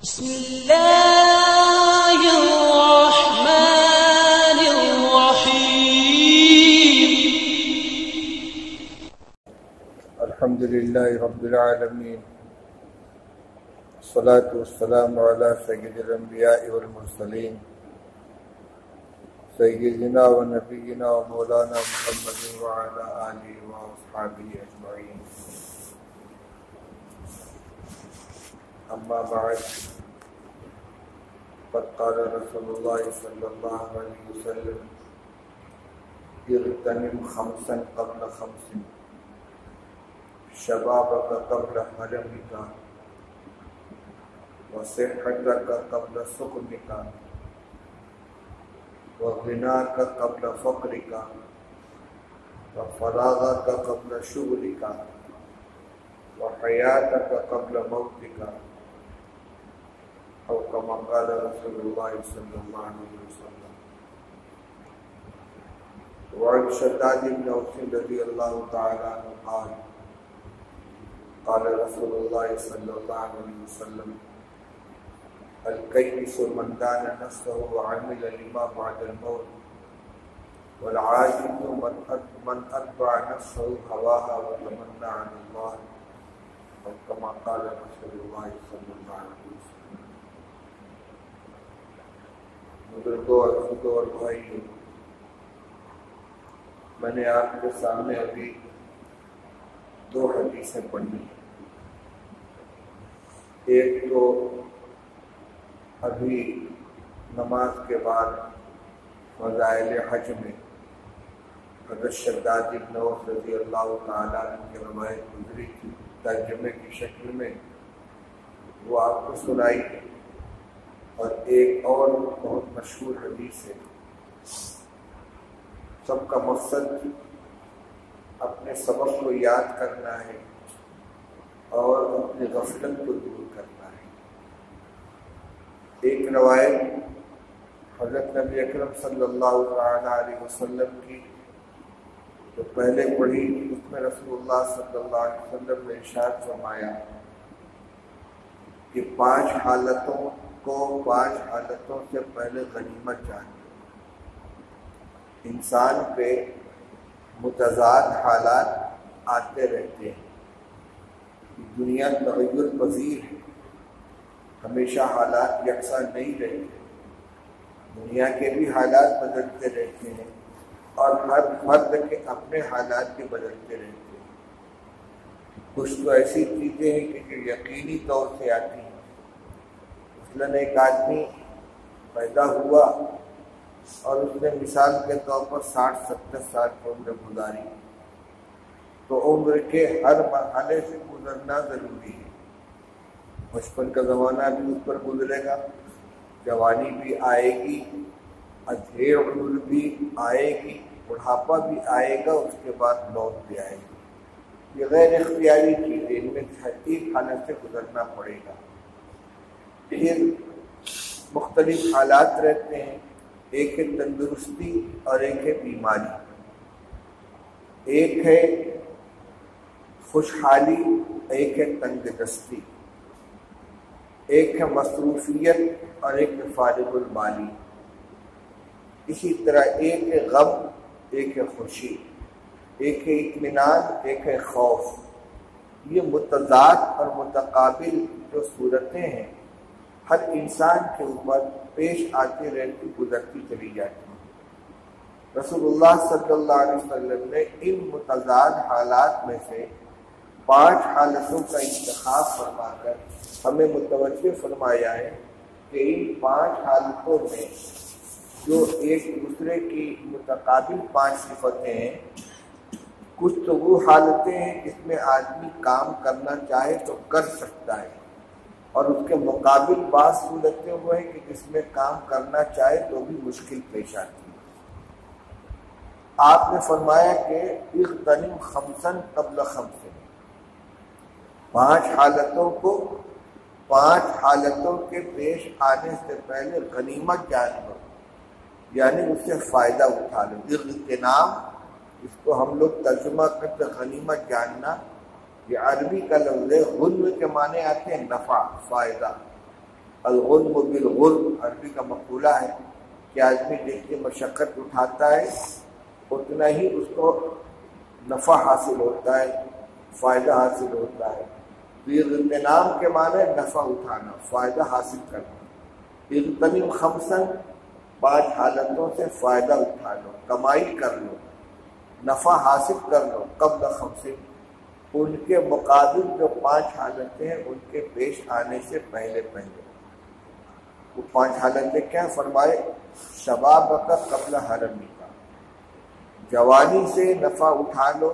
بسم الله الرحمن الرحيم. الحمد لله رب العالمين، الصلاة والسلام على سيد الأنبياء والمرسلين سيدنا ونبينا ومولانا محمد وعلى آله وأصحابه أجمعين. أما بعد، قد قال رسول الله صلى الله عليه وسلم: اغتنم خمسا قبل خمس، شبابك قبل حرمك، وصحتك قبل سقمك، وغناك قبل فقرك، وفراغك قبل شغلك، وحياتك قبل موتك، أو كما قال رسول الله صلى الله عليه وسلم. وعن شداد بن أوس رضي الله تعالى عنه قال: قال رسول الله صلى الله عليه وسلم: الكيس من دان نفسه وعمل لما بعد الموت، والعاجز من أتبع نفسه هواها وتمنى عن الله، أو كما قال رسول الله صلى الله عليه وسلم. بزرگوں اور بھائیوں، میں نے آپ کے سامنے ابھی دو حدیثیں پڑھی. ایک تو ابھی نماز کے بعد فضائل حج میں حضرت شداد بن اوس رضی اللہ تعالیٰ عنہ کی روایت گزری تھی ترجمے کی شکل میں، وہ آپ کو سنائی. اور ایک اور بہت مشہور حدیث ہے. سب کا مقصد اپنے سبق کو یاد کرنا ہے اور اپنی غفلت کو دور کرنا ہے. ایک روایت حضرت نبی اکرم صلی اللہ علیہ وسلم کی جو پہلے پڑھی، اس میں رسول اللہ صلی اللہ علیہ وسلم نے ارشاد فرمایا کہ پانچ حالتوں سے پہلے غنیمت جانیں. انسان پہ متضاد حالات آتے رہتے ہیں. دنیا تغیر پذیر ہے، ہمیشہ حالات یکساں نہیں رہتے. دنیا کے بھی حالات بدلتے رہتے ہیں اور ہر فرد کے اپنے حالات بھی بدلتے رہتے ہیں. کچھ تو ایسی چیزیں ہیں کہ جو یقینی طور سے آتی ہیں. مثلاً ایک آدمی پیدا ہوا اور اس نے مثال کے طور پر 60-70 سال کی عمر گزاری، تو عمر کے ہر مرحلے سے گزرنا ضروری ہے. بچپن کا زمانہ بھی اس پر گزرے گا، جوانی بھی آئے گی، ادھیڑ عمر بھی آئے گی، بڑھاپا بھی آئے گا، اس کے بعد موت بھی آئے گی. یہ غیر اختیاری چیزیں، ان میں ایک حالت سے گزرنا پڑے گا. پھر مختلف حالات رہتے ہیں. ایک ہے تندرستی اور ایک ہے بیماری. ایک ہے خوشحالی، ایک ہے تنگ دستی. ایک ہے مصروفیت اور ایک ہے فارغ البالی. اسی طرح ایک ہے غم، ایک ہے خوشی، ایک ہے اطمینان، ایک ہے خوف. یہ متضاد اور متقابل جو صورتیں ہیں ہر انسان کے اوپر پیش آتی رہتی، گزرتی چلی جاتی ہیں. رسول اللہ صلی اللہ علیہ وسلم نے ان متضاد حالات میں سے 5 حالتوں کا انتخاب فرما کر ہمیں متوجہ فرمایا ہے کہ ان 5 حالتوں میں جو ایک دوسرے کی متقابل 5 صفتیں ہیں، کچھ تو وہ حالتیں ہیں جس میں آدمی کام کرنا چاہے تو کر سکتا ہے، اور اس کے مقابل بعض صورتیں وہ ہیں کہ جس میں کام کرنا چاہے تو بھی مشکل پیش آتی ہے. آپ نے فرمایا کہ اغتنم خمسا قبل خمس، 5 حالتوں کے پیش آنے سے پہلے غنیمت جان لو، یعنی اس سے فائدہ اٹھا لو. اغتنام، اس کو ہم لوگ ترجمہ کرتے غنیمت جاننا، یہ عربی کا لفظ ہے. غنم کے معنی آتے ہیں نفع، فائدہ. الغنم بالغرب عربی کا مقولہ ہے کہ آدمی جتنی مشقت اٹھاتا ہے اتنا ہی اس کو نفع حاصل ہوتا ہے، فائدہ حاصل ہوتا ہے۔ اغتنام کے معنی نفع اٹھانا، فائدہ حاصل کرنا۔ اغتنم خمسن، 5 حالتوں سے فائدہ اٹھا لو، کمائی کر لو، نفع حاصل کر لو قبل خمسن، ان کے مقابل جو 5 حالتیں ہیں ان کے پیش آنے سے پہلے پہلے۔ وہ 5 حالتیں کیا فرمائے؟ شباب کا قبل حرمی کا، جوانی سے نفع اٹھا لو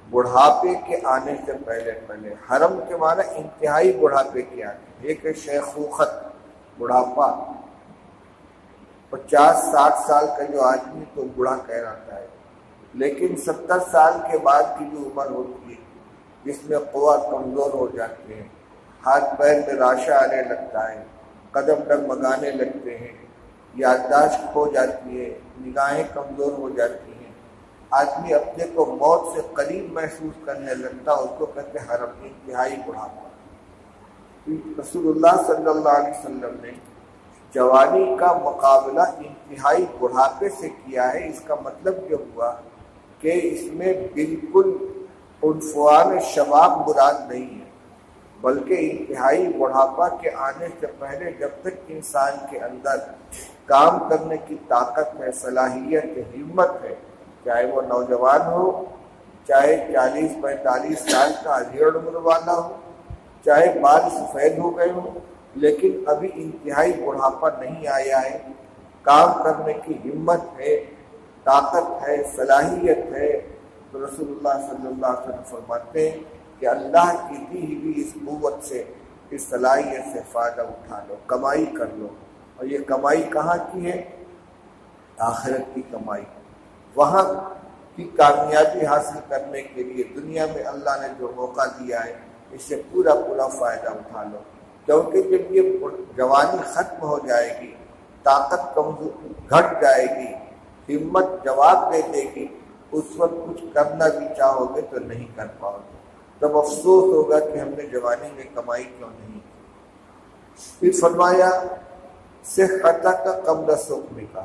بڑھاپے کے آنے سے پہلے پہلے۔ حرم کے معنی انتہائی بڑھاپے کے آنے، ایک ہے شیخوخت بڑھاپا، 50-60 سال کا جو آدمی تو بوڑھا کہلاتا ہے، لیکن 70 سال کے بعد کی جو عمر ہوتی ہے جس میں قوت کمزور ہو جاتے ہیں، ہاتھ پیر میں راشا آنے لگتا ہے، قدم ڈگمگانے لگتے ہیں، یادداشت کھو جاتی ہے، نگاہیں کمزور ہو جاتی ہیں، آدمی اپنے کو موت سے قریب محسوس کرنے لگتا، اس کو کہتے ہیں حرم، انتہائی بڑھاپا۔ رسول اللہ صلی اللہ علیہ وسلم نے جوانی کا مقابلہ انتہائی بڑھاپے سے کیا ہے۔ اس کا مطلب یہ ہوا کہ اس میں بالکل عنفوان شباب مراد نہیں ہے، بلکہ انتہائی بڑھاپا کے آنے سے پہلے جب تک انسان کے اندر کام کرنے کی طاقت ہے، صلاحیت ہے، ہمت ہے، چاہے وہ نوجوان ہو، چاہے 40-45 سال کا ادھیڑ عمر والا ہو، چاہے بال سفید ہو گئے ہوں، لیکن ابھی انتہائی بڑھاپا نہیں آیا ہے، کام کرنے کی ہمت ہے، طاقت ہے، صلاحیت ہے، تو رسول اللہ صلی اللہ علیہ وسلم فرماتے ہیں کہ اللہ کی دی ہوئی اس قوت سے، اس صلاحیت سے فائدہ اٹھا لو، کمائی کر لو۔ اور یہ کمائی کہاں کی ہے؟ آخرت کی کمائی۔ وہاں کی کامیابی حاصل کرنے کے لیے دنیا میں اللہ نے جو موقع دیا ہے اس سے پورا پورا فائدہ اٹھا لو، کیونکہ جب یہ جوانی ختم ہو جائے گی، طاقت کمزور گھٹ جائے گی، ہمت جواب دے دے گی، اس وقت کچھ کرنا بھی چاہو گے تو نہیں کر پاؤ گے، تب افسوس ہوگا کہ ہم نے جوانی میں کمائی کیوں نہیں کی۔ پھر فرمایا صحت کا قبل سقم کا،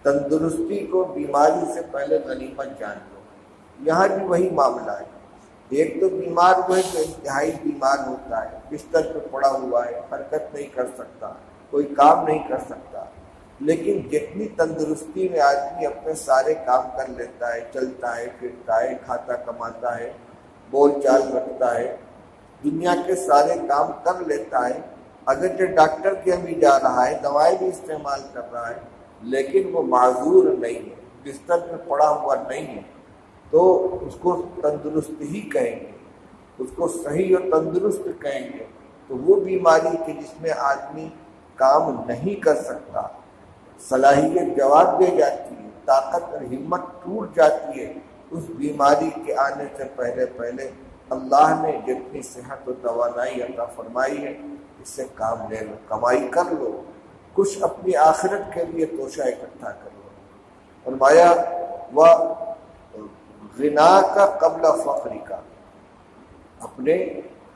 تندرستی کو بیماری سے پہلے غنیمت جان لو۔ یہاں بھی وہی معاملہ ہے، ایک تو بیمار وہ ہے جو انتہائی بیمار ہوتا ہے، بستر پہ پڑا ہوا ہے، حرکت نہیں کر سکتا، کوئی کام نہیں کر سکتا، لیکن جتنی تندرستی میں آدمی اپنے سارے کام کر لیتا ہے، چلتا ہے، پھرتا ہے، کھاتا کماتا ہے، بول چال رکھتا ہے، دنیا کے سارے کام کر لیتا ہے، اگرچہ ڈاکٹر کے بھی جا رہا ہے، دوائیں بھی استعمال کر رہا ہے، لیکن وہ معذور نہیں ہے، بستر پہ پڑا ہوا نہیں ہے، تو اس کو تندرست ہی کہیں گے، اس کو صحیح اور تندرست کہیں گے۔ تو وہ بیماری کہ جس میں آدمی کام نہیں کر سکتا، صلاحیت جواب دے جاتی ہے، طاقت اور ہمت ٹوٹ جاتی ہے، اس بیماری کے آنے سے پہلے پہلے اللہ نے جتنی صحت و توانائی عطا فرمائی ہے اس سے کام لے لو، کمائی کر لو، کچھ اپنی آخرت کے لیے توشہ اکٹھا کر لو۔ فرمایا وہ غنا کا قبل فقر کا، اپنے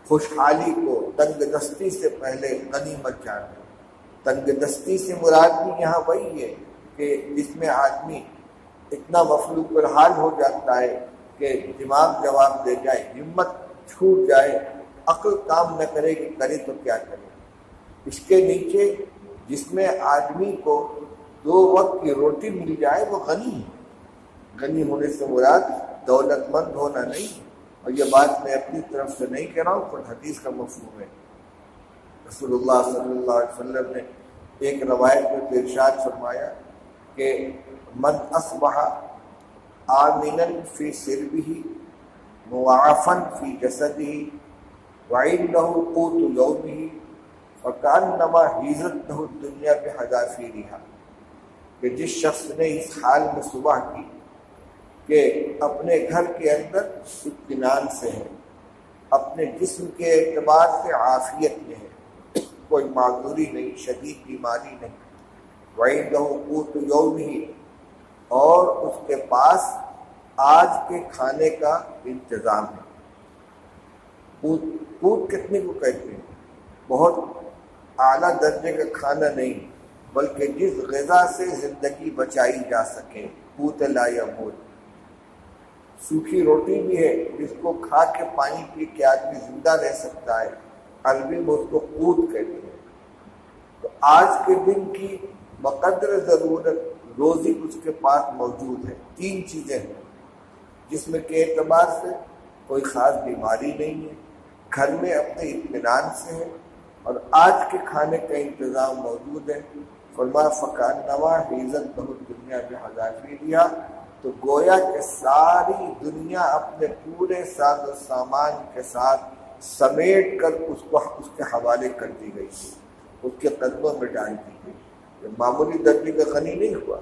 خوشحالی کو تنگ دستی سے پہلے غنیمت جان لو۔ تنگ دستی سے مراد بھی یہاں وہی ہے کہ جس میں آدمی اتنا مفلوق الحال ہو جاتا ہے کہ دماغ جواب دے جائے، ہمت چھوٹ جائے، عقل کام نہ کرے کہ کرے تو کیا کرے۔ اس کے نیچے جس میں آدمی کو 2 وقت کی روٹی مل جائے وہ غنی ہے۔ غنی ہونے سے مراد دولت مند ہونا نہیں، اور یہ بات میں اپنی طرف سے نہیں کہہ رہا ہوں، پر حدیث کا مفہوم ہے۔ رسول اللہ صلی اللہ علیہ وسلم نے ایک روایت میں ارشاد فرمایا کہ من اصبح آمنا فی سربہ معافا فی جسدہ وعنده قوت یومہ فکأنما حیزت له الدنیا بحذافیرہا، کہ جس شخص نے اس حال میں صبح کی کہ اپنے گھر کے اندر اطمینان سے ہے، اپنے جسم کے اعتبار سے عافیت میں ہے، کوئی معذوری نہیں، شدید بیماری نہیں، وعنده قوت یومہ، اور اس کے پاس آج کے کھانے کا انتظام ہے۔ قوت کتنے کو کہتے ہیں؟ بہت اعلیٰ درجے کا کھانا نہیں، بلکہ جس غذا سے زندگی بچائی جا سکے، قوت لا یموت۔ سوکھی روٹی بھی ہے جس کو کھا کے پانی پی کے آدمی زندہ رہ سکتا ہے، عربی میں اس کو قوت کہتے ہیں۔ تو آج کے دن کی بقدر ضرورت روزی اس کے پاس موجود ہے۔ 3 چیزیں ہیں، جسم کے اعتبار سے کوئی خاص بیماری نہیں ہے، گھر میں اپنے اطمینان سے ہے، اور آج کے کھانے کا انتظام موجود ہے۔ فرمایا فکانما حیزت بہت دنیا میں حذافی لیا، تو گویا کہ ساری دنیا اپنے پورے ساز و سامان کے ساتھ سمیٹ کر اس کے حوالے کر دی گئی، اس کے قدموں میں ڈال دی گئی۔ یہ معمولی درجے کا غنی نہیں ہوا،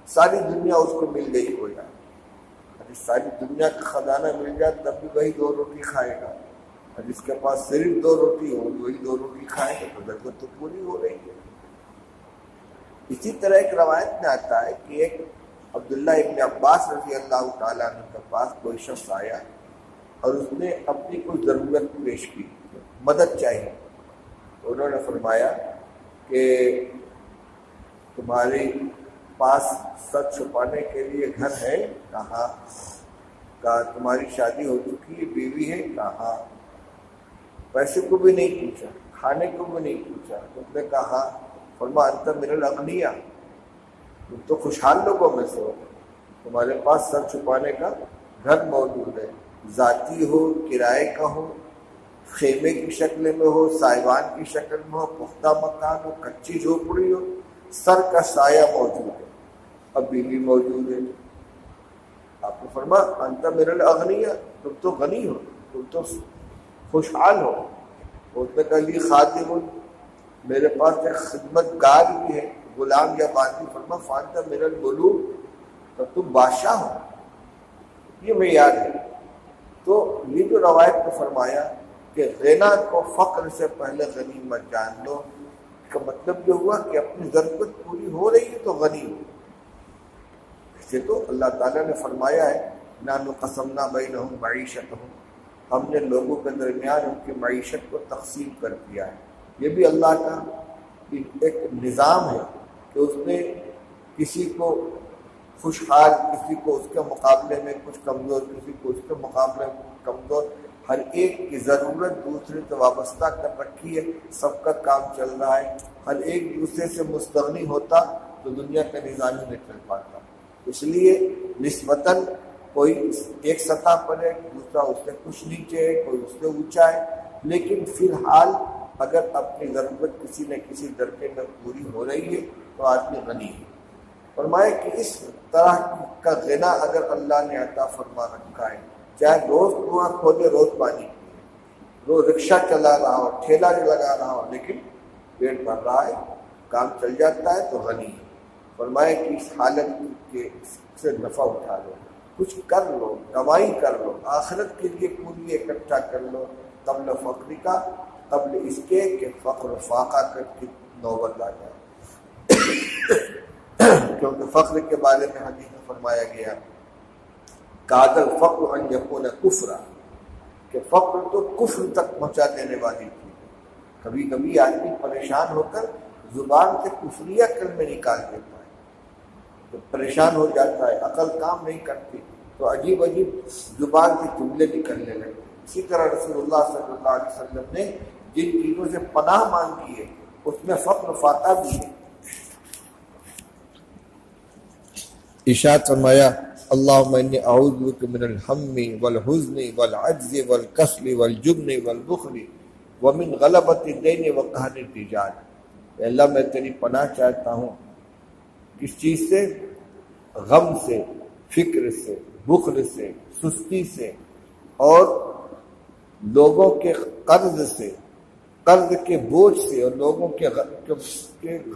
ساری دنیا اس کو مل گئی ہو جائے۔ ساری دنیا کا خزانہ مل جائے تب بھی وہی 2 روٹی کھائے گا، اور جس کے پاس صرف 2 روٹی ہو وہی 2 روٹی کھائے گا، تو ضرورت تو پوری ہو رہی ہے۔ اسی طرح ایک روایت میں آتا ہے کہ ایک عبداللہ ابن عباس رضی اللہ تعالیٰ عنہ کے پاس کوئی شخص آیا اور اس نے اپنی کوئی ضرورت پیش کی، مدد چاہیے۔ انہوں نے فرمایا کہ تمہارے پاس سچ چھپانے کے لیے گھر ہے؟ کہاں؟ کہا تمہاری شادی ہو چکی ہے، بیوی ہے؟ کہاں؟ پیسے کو بھی نہیں پوچھا، کھانے کو بھی نہیں پوچھا، اس نے کہا فرمایا انت من الاغنیاء، تم تو خوشحال لوگوں میں سے ہو، تمہارے پاس سر چھپانے کا گھر موجود ہے، ذاتی ہو، کرائے کا ہو، خیمے کی شکل میں ہو، سائبان کی شکل میں ہو، پختہ مکان ہو، کچی جھوپڑی ہو، سر کا سایہ موجود ہے، اب بیوی موجود ہے۔ آپ نے فرمایا انت من الاغنیاء، تم تو غنی ہو، تم تو خوشحال ہو۔ اس نے کہا لی خادم، میرے پاس ایک خدمت گار بھی ہے، غلام یا باندی۔ فرمایا فانت من الملوک، تو تم بادشاہ ہو۔ یہ معیار ہے۔ تو یہ جو روایت میں فرمایا کہ غنا کو فقر سے پہلے غنیمت جان لو، کا مطلب یہ ہوا کہ اپنی ضرورت پوری ہو رہی ہے تو غنی ہو۔ اسے تو اللہ تعالیٰ نے فرمایا ہے نحن قسمنا بینہم معیشتہم، ہم نے لوگوں کے درمیان ان کی معیشت کو تقسیم کر دیا ہے۔ یہ بھی اللہ کا ایک نظام ہے کہ اس نے کسی کو خوشحال، کسی کو اس کے مقابلے میں کچھ کمزور، کسی کو اس کے مقابلے میں کمزور، ہر ایک کی ضرورت دوسرے سے وابستہ کر رکھی ہے، سب کا کام چل رہا ہے۔ ہر ایک دوسرے سے مستغنی ہوتا تو دنیا کا نظام ہی نہیں چل پاتا۔ اس لیے نسبتاً کوئی ایک سطح پر ہے، دوسرا اس سے کچھ نیچے ہے، کوئی اس سے اونچا ہے، لیکن فی الحال اگر اپنی ضرورت کسی نہ کسی درجے میں پوری ہو رہی ہے تو آدمی غنی ہے۔ فرمائے کہ اس طرح کا غنا اگر اللہ نے عطا فرما رکھا ہے، چاہے روز کنواں کھودے روز پانی پیے، روز رکشہ چلا رہا ہو، ٹھیلا لگا رہا ہو، لیکن پیٹ بھر رہا ہے، کام چل جاتا ہے تو غنی ہے۔ فرمائے کہ اس حالت کے سے نفع اٹھا لو، کچھ کر لو، کمائی کر لو، آخرت کے لیے پوری اکٹھا کر لو، قبل فقر کا، قبل اس کے کہ فقر فاقہ کر کی نوبت آ جائے۔ کیونکہ فقر کے بارے میں حدیث میں فرمایا گیا کاد الفقر ان یکون کفرا، کہ فقر تو کفر تک پہنچا دینے والی تھی۔ کبھی کبھی آدمی پریشان ہو کر زبان سے کفریہ کلمے نکال دیتا ہے، تو پریشان ہو جاتا ہے، عقل کام نہیں کرتی تو عجیب عجیب زبان سے جملے نکلنے لگتے۔ اسی طرح رسول اللہ صلی اللہ علیہ وسلم نے جن چیزوں سے پناہ مانگی ہے اس میں فقر فاقہ بھی ہے۔ ارشاد فرمایا اللہم انی اعوذ بک من الہم والحزن والعجز والکسل والجبن والبخل ومن غلبۃ الدین وقہر الرجال۔ اے اللہ میں تیری پناہ چاہتا ہوں کس چیز سے؟ غم سے، فکر سے، بخل سے، سستی سے، اور لوگوں کے قرض سے، قرض کے بوجھ سے، اور لوگوں کے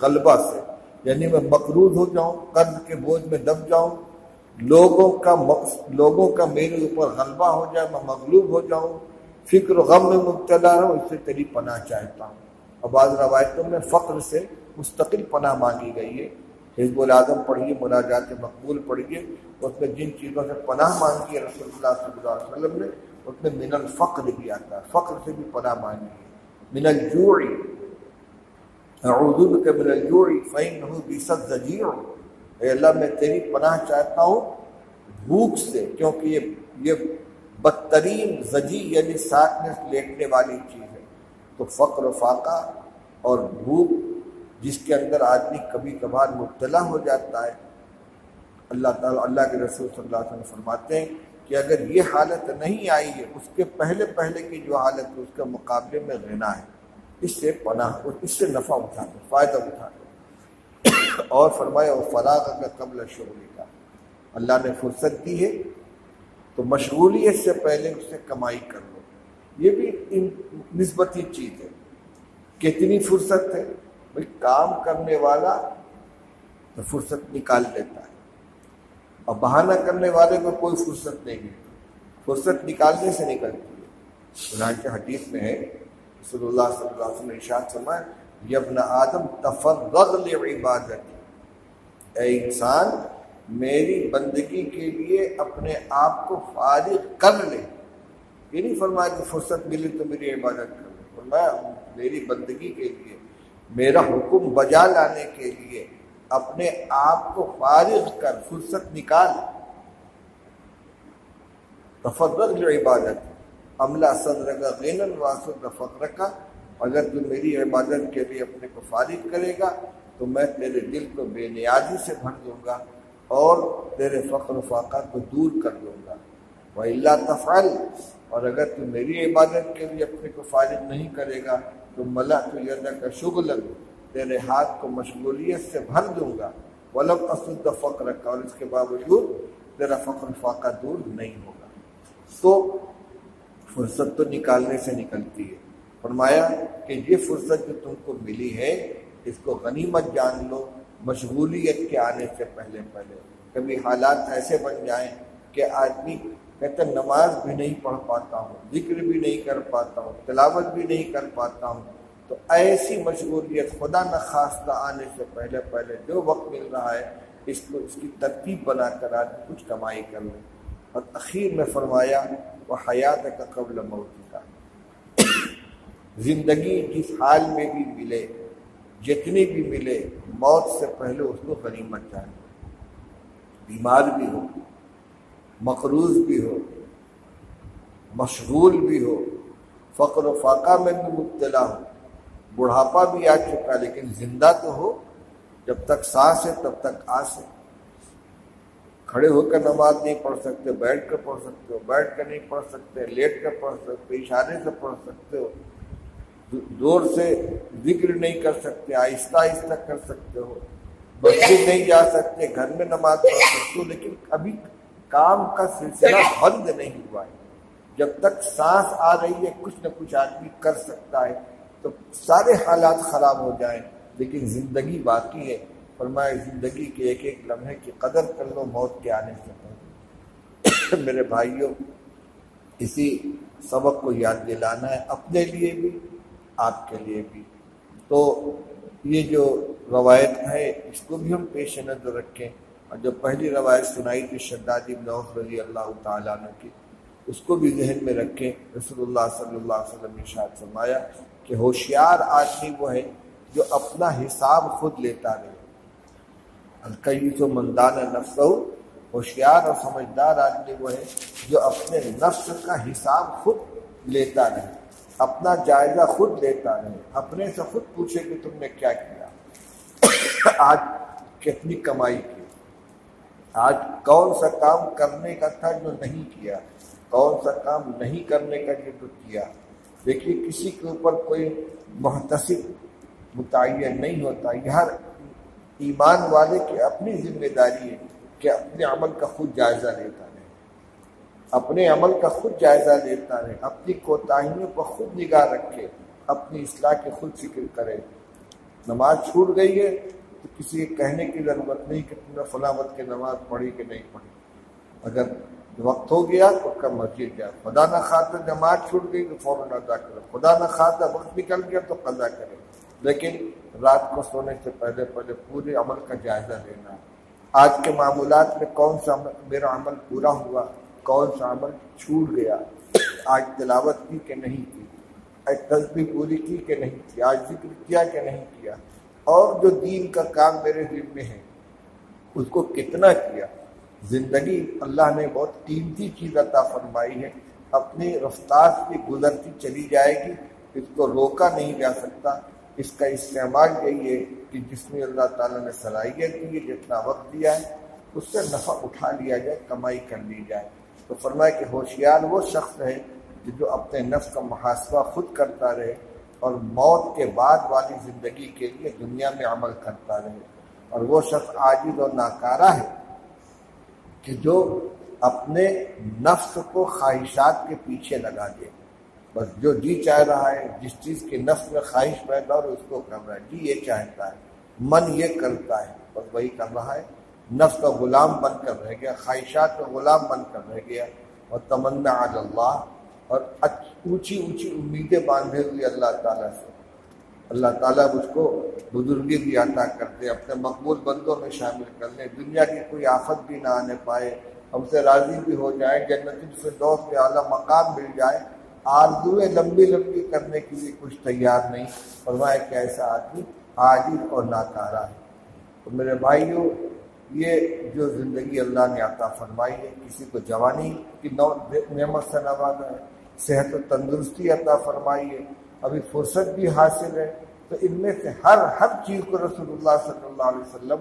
غلبہ سے، یعنی میں مقروض ہو جاؤں، قرض کے بوجھ میں دب جاؤں، لوگوں کا میرے اوپر غلبہ ہو جائے، میں مغلوب ہو جاؤں، فکر و غم میں مبتلا رہوں، اس سے تیری پناہ چاہتا ہوں۔ اور بعض روایتوں میں فقر سے مستقل پناہ مانگی گئی ہے۔ حزب الاعظم پڑھیے، مناجات مقبول پڑھیے، اس میں جن چیزوں سے پناہ مانگی ہے رسول اللہ صلی اللہ علیہ وسلم نے، اس میں من الفقر بھی آتا ہے، فقر سے بھی پناہ مانگی ہے، من الجوع، اعوذ بک من الجوع فانه بئس الضجیع، اے اللہ میں تیری پناہ چاہتا ہوں بھوک سے، کیونکہ یہ بدترین ضجیع یعنی ساتھ میں لیٹنے والی چیز ہے۔ تو فقر و فاقہ اور بھوک جس کے اندر آدمی کبھی کبھار مبتلا ہو جاتا ہے، اللہ تعالیٰ اللہ کے رسول صلی اللہ علیہ وسلم فرماتے ہیں کہ اگر یہ حالت نہیں آئی ہے، اس کے پہلے کی جو حالت ہے اس کے مقابلے میں غنا ہے، اس سے پناہ اور اس سے نفع اٹھا دو، فائدہ اٹھا دو۔ اور فرمایا وہ فراغ کا قبل شغل کا، اللہ نے فرصت دی ہے تو مشغولیت سے پہلے اس سے کمائی کر لو۔ یہ بھی نسبتی چیز ہے، کتنی فرصت ہے بھائی، کام کرنے والا تو فرصت نکال لیتا ہے، اور بہانہ کرنے والے کو کوئی فرصت نہیں ملتی، فرصت نکالنے سے نکلتی ہے۔ چنانچہ حدیث میں ہے رسول اللہ صلی اللہ علیہ وسلم نے ارشاد فرمایا یا ابن آدم تفرغ لعبادتی، اے انسان میری بندگی کے لیے اپنے آپ کو فارغ کر لے۔ یہ نہیں فرمایا کہ فرصت ملی تو میری عبادت کر لے، فرمایا میری بندگی کے لیے، میرا حکم بجا لانے کے لیے اپنے آپ کو فارغ کر، فرصت نکال۔ تفرغ لعبادت عملہ صدرک غینا واسد فقرک، اگر تو میری عبادت کے لیے اپنے کو فارغ کرے گا تو میں تیرے دل کو بے نیازی سے بھر دوں گا اور تیرے فقر و فاقہ کو دور کر دوں گا۔ وَإِلَّا تَفْعَلْ، اور اگر تو میری عبادت کے لیے اپنے کو فارغ نہیں کرے گا تو ملأت یدک شغلا، تیرے ہاتھ کو مشغولیت سے بھر دوں گا۔ وَلَمْ أَسُدَّ فَقْرَكَ، اور اس کے باوجود تیرا فقر و فاقہ دور نہیں ہوگا۔ تو فرصت تو نکالنے سے نکلتی ہے۔ فرمایا کہ یہ فرصت جو تم کو ملی ہے اس کو غنیمت جان لو، مشغولیت کے آنے سے پہلے۔ کبھی حالات ایسے بن جائیں کہ آدمی کہتا نماز بھی نہیں پڑھ پاتا ہوں، ذکر بھی نہیں کر پاتا ہوں، تلاوت بھی نہیں کر پاتا ہوں، تو ایسی مشغولیت خدا نخواستہ آنے سے پہلے جو وقت مل رہا ہے اس کی ترتیب بنا کر آدمی کچھ کمائی کر لے۔ اور اخیر میں فرمایا وہ حیات کا قبل موت کا، زندگی جس حال میں بھی ملے، جتنی بھی ملے، موت سے پہلے اس کو غنیمت جانے۔ بیمار بھی ہو، مقروض بھی ہو، مشغول بھی ہو، فقر و فاقہ میں بھی مبتلا ہو، بڑھاپا بھی آ چکا لیکن زندہ تو ہو، جب تک سانس ہے تب تک آس ہے۔ کھڑے ہو کر نماز نہیں پڑھ سکتے، بیٹھ کر پڑھ سکتے ہو، بیٹھ کر نہیں پڑھ سکتے، لیٹ کر پڑھ سکتے، اشارے سے پڑھ سکتے ہو، زور سے ذکر نہیں کر سکتے، آہستہ آہستہ کر سکتے ہو، مسجد نہیں جا سکتے، گھر میں نماز پڑھ سکتے ہو، لیکن ابھی کام کا سلسلہ بند نہیں ہوا ہے۔ جب تک سانس آ رہی ہے کچھ نہ کچھ آدمی کر سکتا ہے، تو سارے حالات خراب ہو جائیں لیکن زندگی باقی ہے۔ فرمایا زندگی کے ایک ایک لمحے کی قدر کر لو موت کے آنے سے پہلے۔ میرے بھائیوں، اسی سبق کو یاد دلانا ہے اپنے لیے بھی، آپ کے لیے بھی۔ تو یہ جو روایت ہے اس کو بھی ہم پیش نظر رکھیں، اور جو پہلی روایت سنائی تھی شداد بن عوف رضی اللہ تعالیٰ عنہ کی، اس کو بھی ذہن میں رکھیں۔ رسول اللہ صلی اللہ علیہ وسلم نے ارشاد فرمایا کہ ہوشیار آدمی وہ ہے جو اپنا حساب خود لیتا رہے۔ الکیس من دان نفسہ، ہوشیار اور سمجھدار آدمی وہ ہے جو اپنے نفس کا حساب خود لیتا رہے، اپنا جائزہ خود لیتا رہے، اپنے سے خود پوچھے کہ تم نے کیا کیا، آج کتنی کمائی کی، آج کون سا کام کرنے کا تھا جو نہیں کیا، کون سا کام نہیں کرنے کا جو کیا۔ دیکھیے کسی کے اوپر کوئی محتسب متعین نہیں ہوتا، یہ ہر ایمان والے کی اپنی ذمہ داری ہے کہ اپنے عمل کا خود جائزہ لیتا رہے، اپنے عمل کا خود جائزہ لیتا رہے، اپنی کوتاہیوں پر خود نگاہ رکھے، اپنی اصلاح کی خود فکر کرے۔ نماز چھوٹ گئی ہے تو کسی کے کہنے کی ضرورت نہیں کہ تم نے فلاں وقت کی نماز پڑھی کہ نہیں پڑھی، اگر وقت ہو گیا تو کب مسجد جائے، خدا نہ خواستہ نماز چھوٹ گئی تو فوراً ادا کرو، خدا نہ خواستہ وقت نکل گیا تو قضا کرے، لیکن رات کو سونے سے پہلے پورے عمل کا جائزہ لینا۔ آج کے معمولات میں کون سا میرا عمل پورا ہوا، کون سا عمل چھوٹ گیا، آج تلاوت کی کہ نہیں کی، تسبیح پوری کی کہ نہیں کی، آج ذکر کیا کہ نہیں کیا، اور جو دین کا کام میرے دل میں ہے اس کو کتنا کیا۔ زندگی اللہ نے بہت قیمتی چیز عطا فرمائی ہے، اپنی رفتار سے گزرتی چلی جائے گی، اس کو روکا نہیں جا سکتا۔ اس کا استعمال یہی ہے کہ جس میں اللہ تعالیٰ نے صلاحیت دی ہے، جتنا وقت دیا ہے اس سے نفع اٹھا لیا جائے، کمائی کر لی جائے۔ تو فرمایا کہ ہوشیار وہ شخص ہے کہ جو اپنے نفس کا محاسبہ خود کرتا رہے اور موت کے بعد والی زندگی کے لیے دنیا میں عمل کرتا رہے، اور وہ شخص عاجز اور ناکارہ ہے کہ جو اپنے نفس کو خواہشات کے پیچھے لگا دے، بس جو جی چاہ رہا ہے، جس چیز کے نفس میں خواہش پیدا ہو اس کو کر رہا ہے، جی یہ چاہتا ہے، من یہ کرتا ہے، بس وہی کر رہا ہے، نفس کا غلام بن کر رہ گیا، خواہشات کا غلام بن کر رہ گیا، اور تمنا علی اللہ، اور اونچی اونچی امیدیں باندھے ہوئی اللہ تعالیٰ سے۔ اللہ تعالیٰ مجھ کو بزرگی بھی عطا کرتے، اپنے مقبول بندوں میں شامل کر لیں، دنیا کی کوئی آفت بھی نہ آنے پائے، ہم سے راضی بھی ہو جائے، جنت الفردوس میں اعلیٰ مقام مل جائے، آرزویں لمبی لمبی کرنے کے لیے کچھ تیار نہیں۔ فرمایا کہ ایسا آدمی عاجز اور ناکارہ ہے۔ تو میرے بھائیوں، یہ جو زندگی اللہ نے عطا فرمائی ہے، کسی کو جوانی کی نعمت سے نوازا ہے، صحت و تندرستی عطا فرمائی ہے، ابھی فرصت بھی حاصل ہے، تو ان میں سے ہر چیز کو رسول اللہ صلی اللہ علیہ وسلم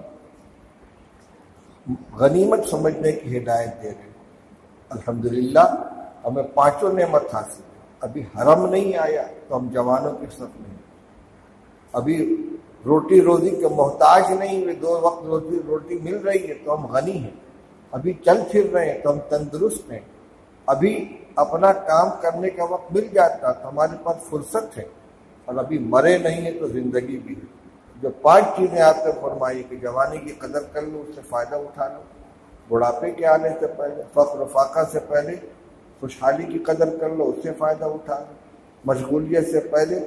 غنیمت سمجھنے کی ہدایت دے رہے ہیں۔ الحمدللہ ہمیں پانچوں نعمت حاصل ہے، ابھی حرم نہیں آیا تو ہم جوانوں کی صف میں ہیں، ابھی روٹی روزی کے محتاج نہیں ہوئے، 2 وقت روٹی مل رہی ہے تو ہم غنی ہیں، ابھی چل پھر رہے ہیں تو ہم تندرست ہیں، ابھی اپنا کام کرنے کا وقت مل جاتا تو ہمارے پاس فرصت ہے، اور ابھی مرے نہیں ہیں تو زندگی بھی ہے۔ جو 5 چیزیں آپ نے فرمائی کہ جوانی کی قدر کر لو، اس سے فائدہ اٹھا لو، بڑھاپے کے آنے سے پہلے، فقر و فاقہ سے پہلے خوشحالی کی قدر کر لو، اس سے فائدہ اٹھا لو، مشغولیت سے پہلے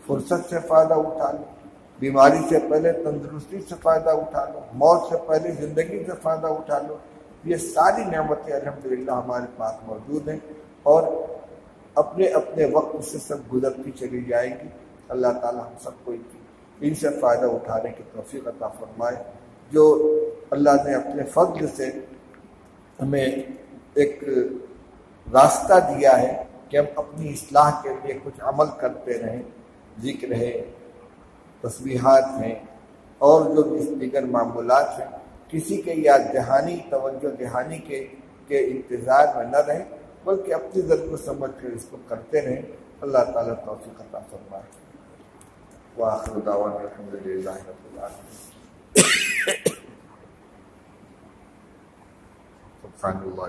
فرصت سے فائدہ اٹھا لو، بیماری سے پہلے تندرستی سے فائدہ اٹھا لو، موت سے پہلے زندگی سے فائدہ اٹھا لو۔ یہ ساری نعمتیں الحمدللہ ہمارے پاس موجود ہیں، اور اپنے اپنے وقت سے سب گزرتی چلی جائے گی۔ اللہ تعالی ہم سب کو ان سے فائدہ اٹھانے کی توفیق عطا فرمائے۔ جو اللہ نے اپنے فضل سے ہمیں ایک راستہ دیا ہے کہ ہم اپنی اصلاح کے لیے کچھ عمل کرتے رہیں، ذکر ہے، تسبیحات ہیں، اور جو دیگر معمولات ہیں، کسی کے یاد دہانی، توجہ دہانی کے انتظار میں نہ رہیں، بلکہ اپنی ضرورت سمجھ کر اس کو کرتے رہیں۔ اللہ تعالیٰ توفیق عطا فرمائے۔ وآخر دعوانا الحمدللہ رب العالمین۔ سبحان اللہ